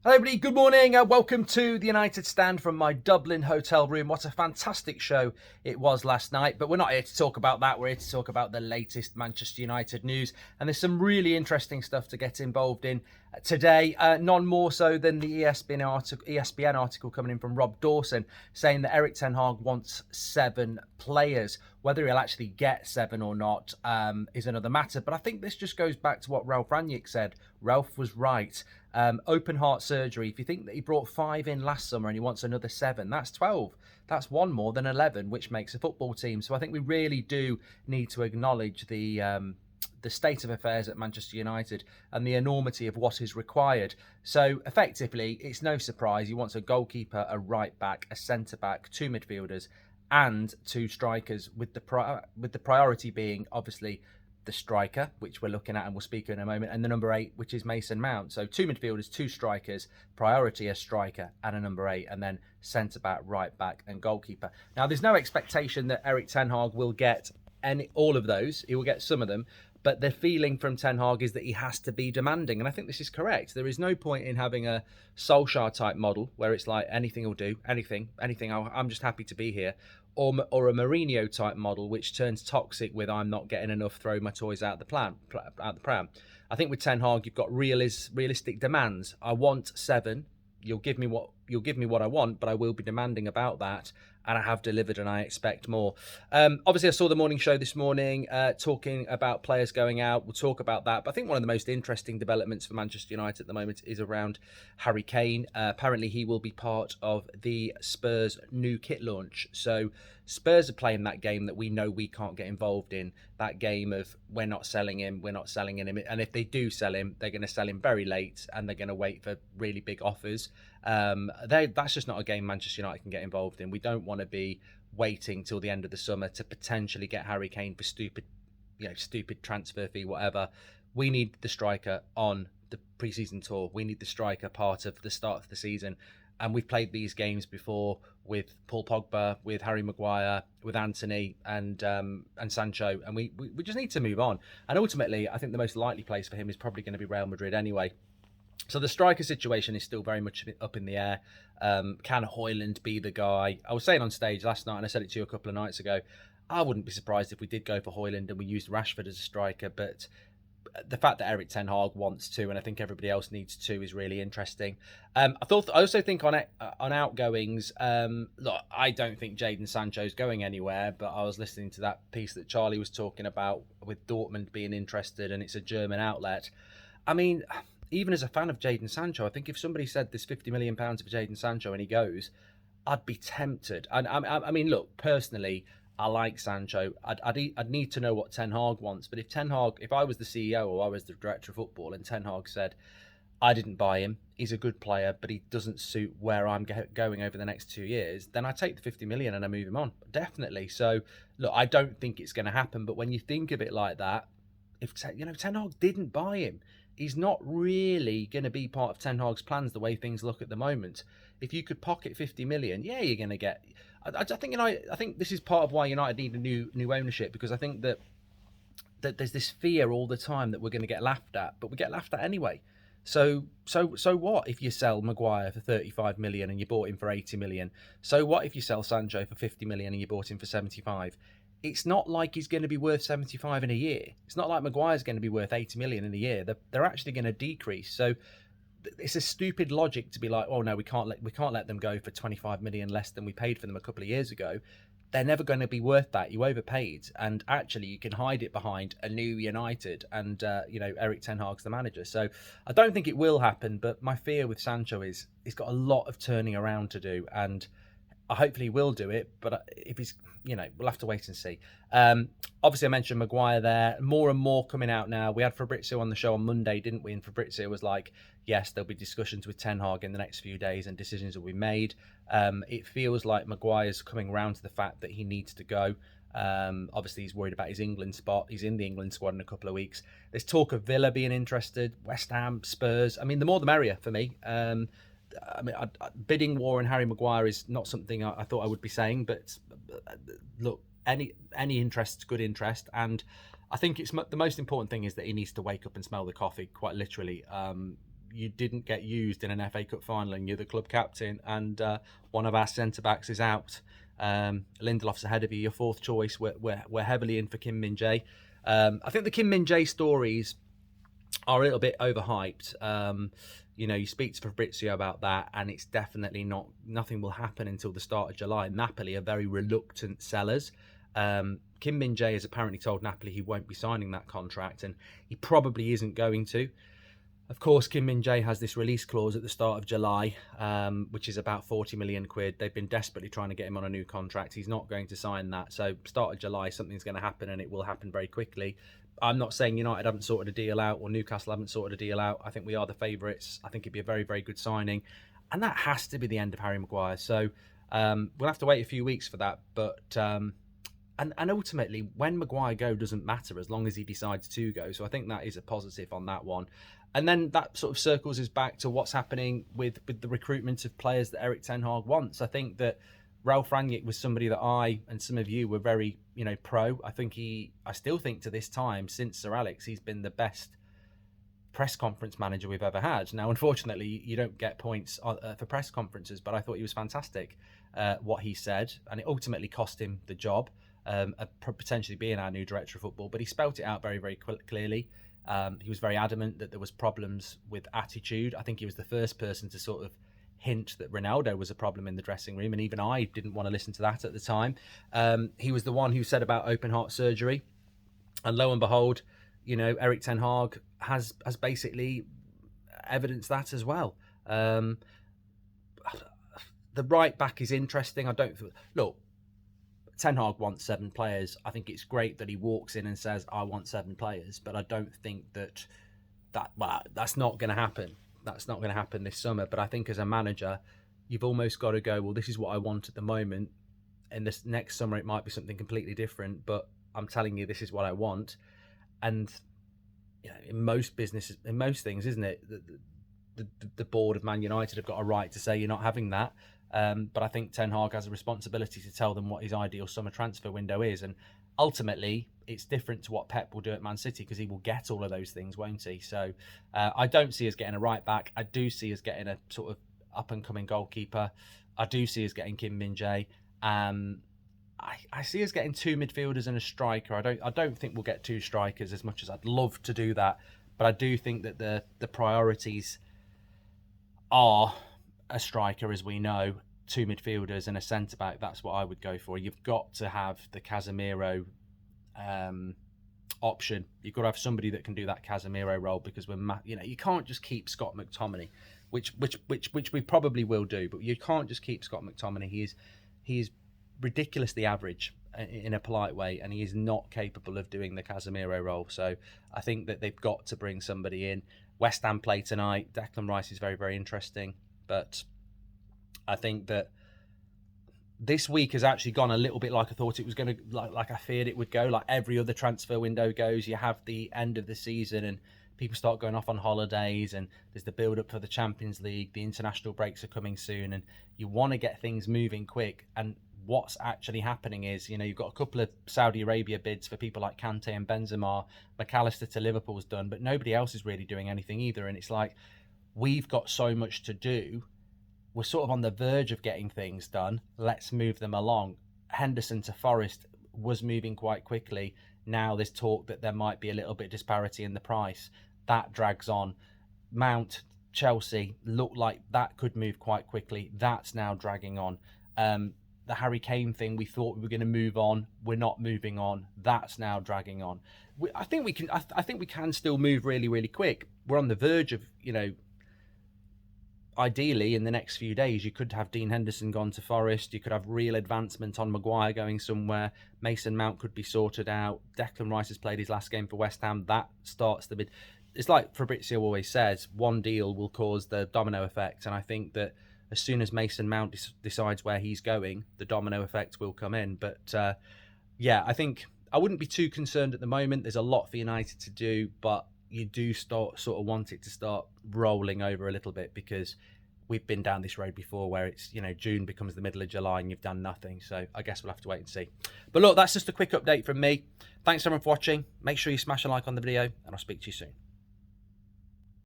Hello everybody, good morning. Welcome to the United Stand from my Dublin hotel room. What a fantastic show it was last night. But we're not here to talk about that. We're here to talk about the latest Manchester United news. And there's some really interesting stuff to get involved in today. None more so than the ESPN article coming in from Rob Dawson saying that Erik Ten Hag wants 7 players. Whether he'll actually get 7 or not is another matter. But I think this just goes back to what Ralf Rangnick said. Ralf was right. Open heart surgery. If you think that he brought 5 in last summer and he wants another 7, that's 12. That's one more than 11, which makes a football team. So I think we really do need to acknowledge the state of affairs at Manchester United and the enormity of what is required. So effectively, it's no surprise he wants a goalkeeper, a right back, a centre back, 2 midfielders, and 2 strikers. With the priority being obviously the striker, which we're looking at and we'll speak in a moment, and the number 8, which is Mason Mount. So 2 midfielders, 2 strikers, priority a striker and a number 8, and then centre back, right back, and goalkeeper. Now, there's no expectation that Erik Ten Hag will get all of those. He will get some of them, but the feeling from Ten Hag is that he has to be demanding, and I think this is correct. There is no point in having a Solskjaer type model where it's like anything will do, anything. I'm just happy to be here. Or a Mourinho type model, which turns toxic with "I'm not getting enough, throw my toys out the pram." I think with Ten Hag, you've got realistic demands. I want 7. You'll give me what I want, but I will be demanding about that, and I have delivered, and I expect more. Obviously, I saw the morning show this morning talking about players going out. We'll talk about that, but I think one of the most interesting developments for Manchester United at the moment is around Harry Kane. Apparently, he will be part of the Spurs new kit launch. So Spurs are playing that game that we know we can't get involved in. That game of we're not selling him, and if they do sell him, they're going to sell him very late, and they're going to wait for really big offers. That's just not a game Manchester United can get involved in. We don't want to be waiting till the end of the summer to potentially get Harry Kane for stupid transfer fee, whatever. We need the striker on the pre-season tour. We need the striker part of the start of the season. And we've played these games before with Paul Pogba, with Harry Maguire, with Anthony and Sancho, and we just need to move on. And ultimately, I think the most likely place for him is probably going to be Real Madrid anyway. So the striker situation is still very much up in the air. Can Højlund be the guy? I was saying on stage last night, and I said it to you a couple of nights ago, I wouldn't be surprised if we did go for Højlund and we used Rashford as a striker, but the fact that Erik Ten Hag wants to, and I think everybody else needs to, is really interesting. I also think on outgoings. Look, I don't think Jadon Sancho's going anywhere, but I was listening to that piece that Charlie was talking about with Dortmund being interested, and it's a German outlet. I mean, even as a fan of Jadon Sancho, I think if somebody said there's £50 million for Jadon Sancho and he goes, I'd be tempted. And I mean, look, personally, I like Sancho. I'd need to know what Ten Hag wants. But if I was the CEO or I was the director of football and Ten Hag said, I didn't buy him, he's a good player, but he doesn't suit where I'm going over the next 2 years, then I take the 50 million and I move him on. Definitely. So, look, I don't think it's going to happen. But when you think of it like that, if Ten Hag didn't buy him, he's not really going to be part of Ten Hag's plans the way things look at the moment. If you could pocket 50 million, yeah, you're going to get. I think this is part of why United need a new ownership, because I think that there's this fear all the time that we're going to get laughed at, but we get laughed at anyway. So what if you sell Maguire for 35 million and you bought him for 80 million? So what if you sell Sancho for 50 million and you bought him for 75? It's not like he's going to be worth 75 in a year. It's not like Maguire's going to be worth 80 million in a year. They're actually going to decrease. So it's a stupid logic to be like, oh no, we can't let them go for 25 million less than we paid for them a couple of years ago. They're never going to be worth that. You overpaid, and actually you can hide it behind a new United and Erik Ten Hag's the manager. So I don't think it will happen, but my fear with Sancho is he's got a lot of turning around to do, and hopefully he will do it, but if he's, we'll have to wait and see. Obviously, I mentioned Maguire there. More and more coming out now. We had Fabrizio on the show on Monday, didn't we? And Fabrizio was like, yes, there'll be discussions with Ten Hag in the next few days and decisions will be made. It feels like Maguire's coming around to the fact that he needs to go. Obviously, he's worried about his England spot. He's in the England squad in a couple of weeks. There's talk of Villa being interested, West Ham, Spurs. I mean, the more the merrier for me. Bidding war on Harry Maguire is not something I thought I would be saying, but look, any interest's good interest, and I think it's the most important thing is that he needs to wake up and smell the coffee, quite literally. you didn't get used in an FA Cup final and you're the club captain and one of our centre-backs is out. Lindelof's ahead of you, your fourth choice. We're heavily in for Kim Min-jae. I think the Kim Min-jae stories are a little bit overhyped. You speak to Fabrizio about that, and it's definitely nothing will happen until the start of July. Napoli are very reluctant sellers. Kim Min-jae has apparently told Napoli he won't be signing that contract, and he probably isn't going to. Of course, Kim Min-jae has this release clause at the start of July, which is about 40 million quid. They've been desperately trying to get him on a new contract. He's not going to sign that. So start of July, something's going to happen, and it will happen very quickly. I'm not saying United haven't sorted a deal out or Newcastle haven't sorted a deal out. I think we are the favourites. I think it'd be a very, very good signing. And that has to be the end of Harry Maguire. So we'll have to wait a few weeks for that. But and ultimately, when Maguire go doesn't matter as long as he decides to go. So I think that is a positive on that one. And then that sort of circles us back to what's happening with the recruitment of players that Erik Ten Hag wants. I think that Ralf Rangnick was somebody that I and some of you were very, pro. I still think to this time, since Sir Alex, he's been the best press conference manager we've ever had. Now, unfortunately, you don't get points for press conferences, but I thought he was fantastic, what he said, and it ultimately cost him the job, potentially being our new director of football, but he spelt it out very, very clearly. He was very adamant that there was problems with attitude. I think he was the first person to sort of hint that Ronaldo was a problem in the dressing room, and even I didn't want to listen to that at the time. He was the one who said about open heart surgery, and lo and behold, Erik Ten Hag has basically evidenced that as well. The right back is interesting. Look, Ten Hag wants 7 players. I think it's great that he walks in and says, I want 7 players, but I don't think that's not going to happen. That's not going to happen this summer. But I think as a manager, you've almost got to go, well, this is what I want at the moment. And this next summer, it might be something completely different, but I'm telling you, this is what I want. And in most businesses, in most things, isn't it? The board of Man United have got a right to say you're not having that. But I think Ten Hag has a responsibility to tell them what his ideal summer transfer window is. And ultimately, it's different to what Pep will do at Man City because he will get all of those things, won't he? So I don't see us getting a right back. I do see us getting a sort of up-and-coming goalkeeper. I do see us getting Kim Min-jae. I see us getting 2 midfielders and a striker. I don't think we'll get 2 strikers as much as I'd love to do that. But I do think that the priorities are a striker, as we know, 2 midfielders and a centre-back. That's what I would go for. You've got to have the Casemiro option. You've got to have somebody that can do that Casemiro role because you can't just keep Scott McTominay, which we probably will do, but you can't just keep Scott McTominay. He is ridiculously average in a polite way, and he is not capable of doing the Casemiro role. So I think that they've got to bring somebody in. West Ham play tonight. Declan Rice is very, very interesting, but I think that this week has actually gone a little bit like I thought it was going to, like I feared it would go. Like every other transfer window goes, you have the end of the season and people start going off on holidays, and there's the build up for the Champions League. The international breaks are coming soon, and you want to get things moving quick. And what's actually happening is, you've got a couple of Saudi Arabia bids for people like Kante and Benzema. McAllister to Liverpool's done, but nobody else is really doing anything either. And it's like, we've got so much to do. We're sort of on the verge of getting things done. Let's move them along. Henderson to Forest was moving quite quickly. Now there's talk that there might be a little bit of disparity in the price. That drags on. Mount, Chelsea, looked like that could move quite quickly. That's now dragging on. The Harry Kane thing, we thought we were going to move on. We're not moving on. That's now dragging on. I think we can still move really, really quick. We're on the verge of, ideally, in the next few days, you could have Dean Henderson gone to Forest. You could have real advancement on Maguire going somewhere. Mason Mount could be sorted out. Declan Rice has played his last game for West Ham. That starts the mid. It's like Fabrizio always says, one deal will cause the domino effect. And I think that as soon as Mason Mount decides where he's going, the domino effect will come in. But I think I wouldn't be too concerned at the moment. There's a lot for United to do, but you do sort of want it to start rolling over a little bit, because we've been down this road before where it's, June becomes the middle of July and you've done nothing. So I guess we'll have to wait and see. But look, that's just a quick update from me. Thanks everyone for watching. Make sure you smash a like on the video, and I'll speak to you soon.